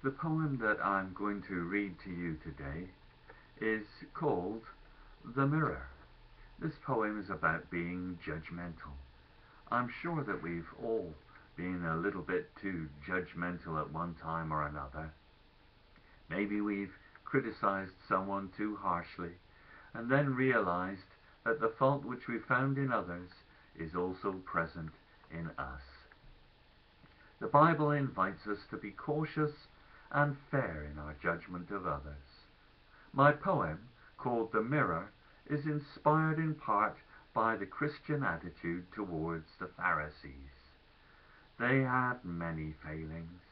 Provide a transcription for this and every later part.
The poem that I'm going to read to you today is called The Mirror. This poem is about being judgmental. I'm sure that we've all been a little bit too judgmental at one time or another. Maybe we've criticized someone too harshly and then realized that the fault which we found in others is also present in us. The Bible invites us to be cautious and fair in our judgment of others. My poem, called The Mirror, is inspired in part by the Christian attitude towards the Pharisees. They had many failings.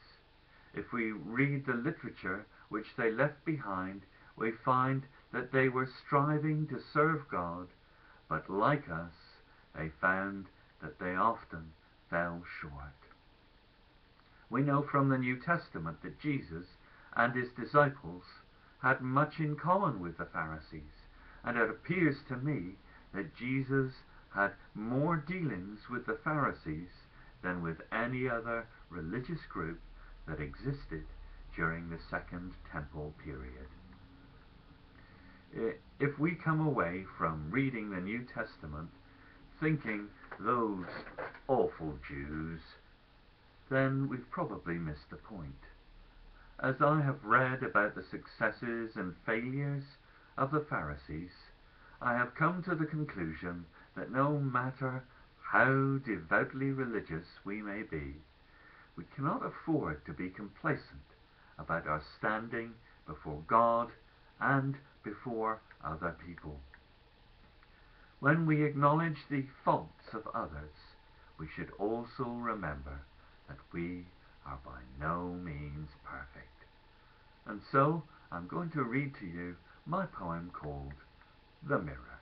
If we read the literature which they left behind, we find that they were striving to serve God, but like us, they found that they often fell short. We know from the New Testament that Jesus and his disciples had much in common with the Pharisees, and it appears to me that Jesus had more dealings with the Pharisees than with any other religious group that existed during the Second Temple period. If we come away from reading the New Testament thinking those awful Jews, then we've probably missed the point. As I have read about the successes and failures of the Pharisees, I have come to the conclusion that no matter how devoutly religious we may be, we cannot afford to be complacent about our standing before God and before other people. When we acknowledge the faults of others, we should also remember that we are by no means perfect. And so I'm going to read to you my poem called The Mirror.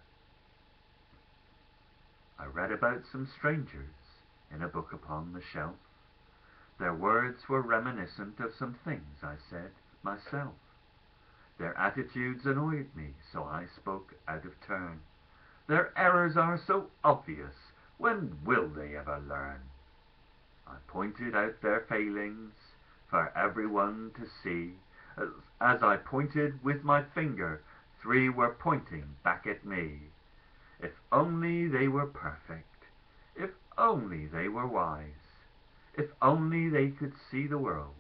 I read about some strangers in a book upon the shelf. Their words were reminiscent of some things I said myself. Their attitudes annoyed me, so I spoke out of turn. Their errors are so obvious, when will they ever learn? I pointed out their failings for everyone to see. As I pointed with my finger, 3 were pointing back at me. If only they were perfect, if only they were wise, if only they could see the world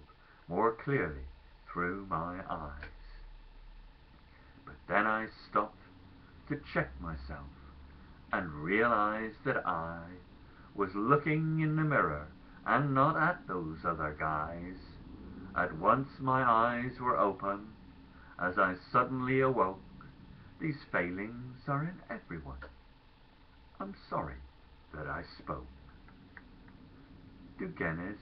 more clearly through my eyes. But then I stopped to check myself and realized that I was looking in the mirror and not at those other guys. At once my eyes were open as I suddenly awoke. These failings are in everyone. I'm sorry that I spoke. Du kennst